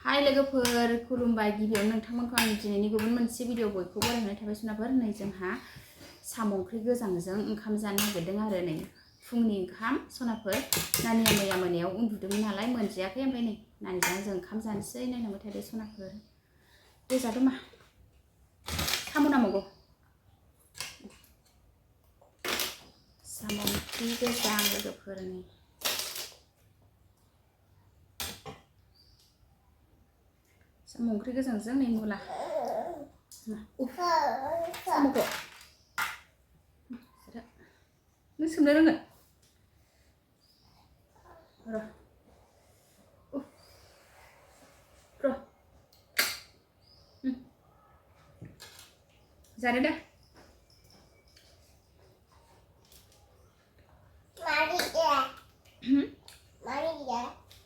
हाय लोगोफोर खुलुमबाय गिबियाव नोंथांमोनखौ आंनि दिनैनि गुबुन मोनसे भिडिअ बयखौबो बरायनाय थाबाय सुनाफोर नै जोंहा साम' ओंख्रि गोजांजों ओंखाम जानो नागिरदों आरो नै फुंनि ओंखाम सनाफोर नानिया मैया मोनायाव उन्दुदोंमोन नालाय मोनजायाखै ओमफ्राय नै नानिजों जों ओंखाम जानोसै नायलांबाय थादो सनाफोर दे जादो मा साम' नांगौ साम' ओंख्रि गोजां लोगोफोरनि साम' ओंख्रि गोजांजों नै मुला साम'खौ नों सोमनो रोङो र' जादो दा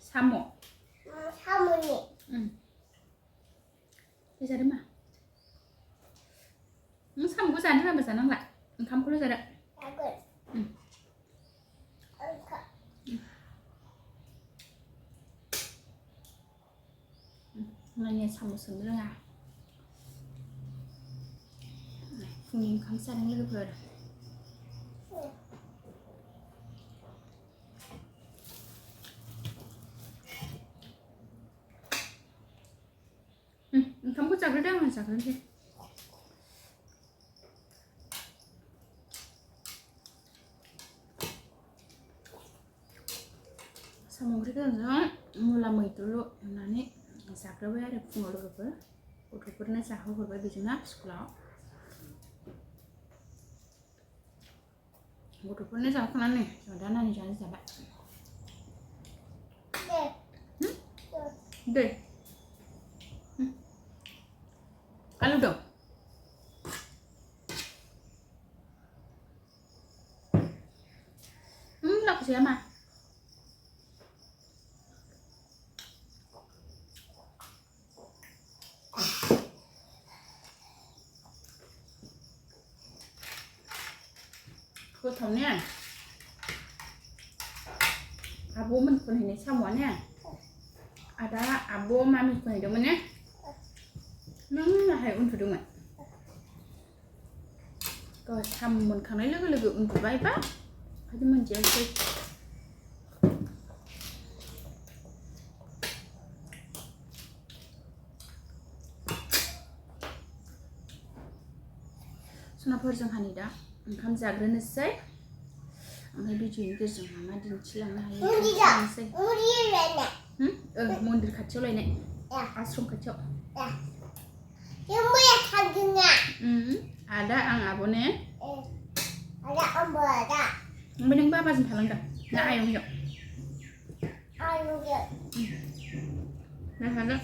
साम' साम'नि जादो मा नों साम'खौ जानो रोङाबा जानांला ओंखामखौल' जादो नानिया साम' सोमनो रोङा फुंनि ओंखाम जादों लोगोफोर ओंखामखौ जाग्रोदो आं जाग्रोनोसै साम' ओंख्रि गोजांजों मुला मैद्रु एवनानै जाग्रोबाय आरो फुङाव लोगोफोर गथ'फोरनो जाहोहरबाय बेजोंनो स्कुलाव गथ'फोरनो जाखांनानै जों दा नानि जानो जाबाय दै आलु दं मुलाखौ जाया मा गोथाव ने आब'मोन खनहैनाय साम'आ ने आदा आब' मामि खनहैदोंमोन ने नों नाहाय उन्दुदोंमोन साम' मोनखांनाय लोगो लोगो उन्दुबायबा ओंखायनो मोनजायासै सुनाफोर जोंहा नै दा ओंखाम जाग्रोनोसै ओमफ्राय भिडिअनि गेजेरजों मा दिन्थिलांनो हायो दिन्थिलांनोसै मन्दिर खाथियाव लायनाय आश्रम खाथियाव आदा आं आब' ने ओमफ्राय नों बाबाजों थालांदों ना आयंजों ना थादों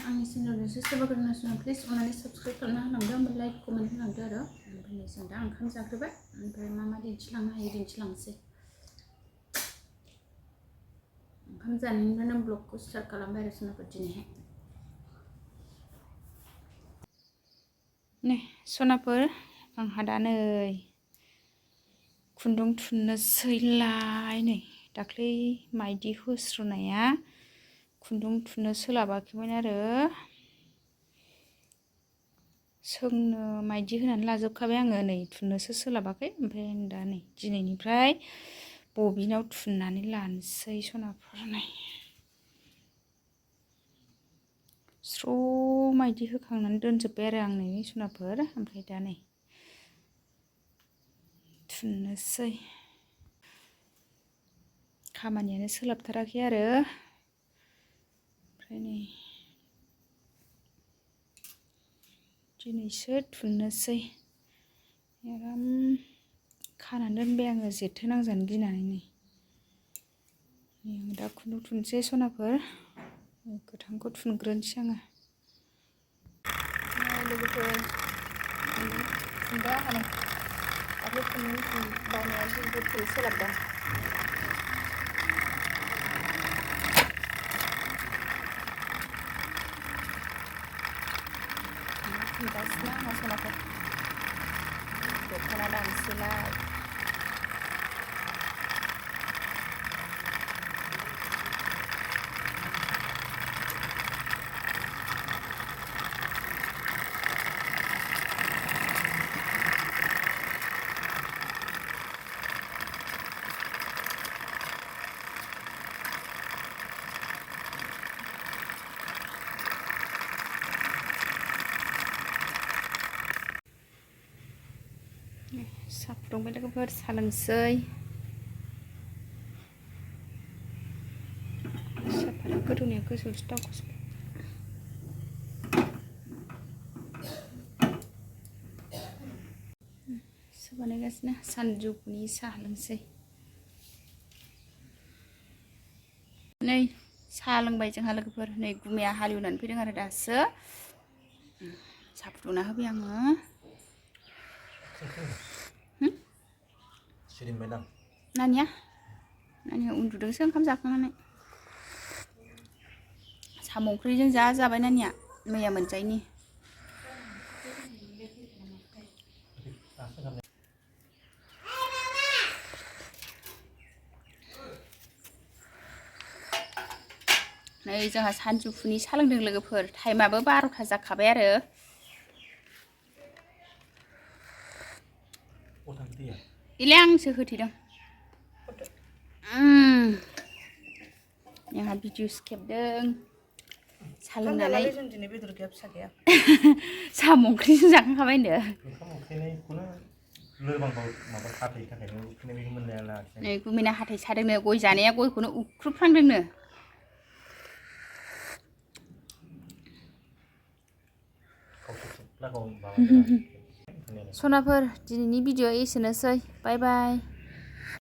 आंनि चेनेलजोंसो सोरबा गोदान सुना प्लिज अननानै साबस्क्राइब खालामना होलांदो ओमफ्राय लाइक कमेन्ट होलांदो आरो ओमफ्राय जों दा ओंखाम जाग्रोबाय ओमफ्राय मा दिन्थिलांनो हायो दिन्थिलांसै ओंखाम जानायनिफ्रायनो ब्लगखौ स्टार्ट खालामबाय आरो सुनाफोर दिनैहाय नै सनाफोर आंहा दा नै खुन्दुं थुननोसैलाय नै दाख्लै माइदि होस्रोनाया खुन्दुं थुननो सोलाबाखैमोन आरो सोंनो माइदि होनानै लाजोबखाबाय आङो नै थुननोसो सोलाबाखै ओमफ्राय दा नै दिनैनिफ्राय बबिनाव थुननानै लानोसै सनाफोर नै स्र' माइदि होखांनानै दोनजोब्बाय आरो आं नै सनाफोर ओमफ्राय दा नै थुननोसै खामानियानो सोलाबथाराखै आरो ओमफ्राय नै दिनैसो थुननोसै आराम खानानै दोनबाय आङो जेथोनांजानो गिनानै नै दा खुन्दुं थुनसै सनाफोर गोथांखौ थुनग्रोनोसै आङो लोगोफोर थुनबाय आंहा दाख्लै खुन्दुं बायनाया सोलाबदों फुंगासिनो आंहा सनाफोर दख'ना दानोसैलाय साहा फुदुंबाय लोगोफोर साहा लोंसै साहाफोरा गोदौनाया गोजौसो दावखोसो बानायगासिनो सानजौफुनि साहा लोंसै नै साहा लोंबाय जोंहा लोगोफोर नै गुमैया हालेवनानै फैदों आरो दासो साहा फुदुंना होबाय आङो नानिया उन्दुदोंसो ओंखाम जाखांनानै साम' ओंख्रिजों जाबाय नानिया मैया मोनजायनि नै जोंहा सानजौफुनि साहा लोंदों लोगोफोर टाइमाबो 12ता जाखाबाय आरो इले आंसो होथेदों आंहा भिडिअ'स खेबदों साहा लोंनानै दिनै बेदर गैया फिसा गैया साम' ओंख्रिजों जाखांखाबाय होनदों नै गुमैना हाथाय सादोंनो गय जानाया गयखौनो उख्रुबफ्रांदोंनो सनाफोर दिनैनि भिडिअ'आ एसेनोसै बाय बाय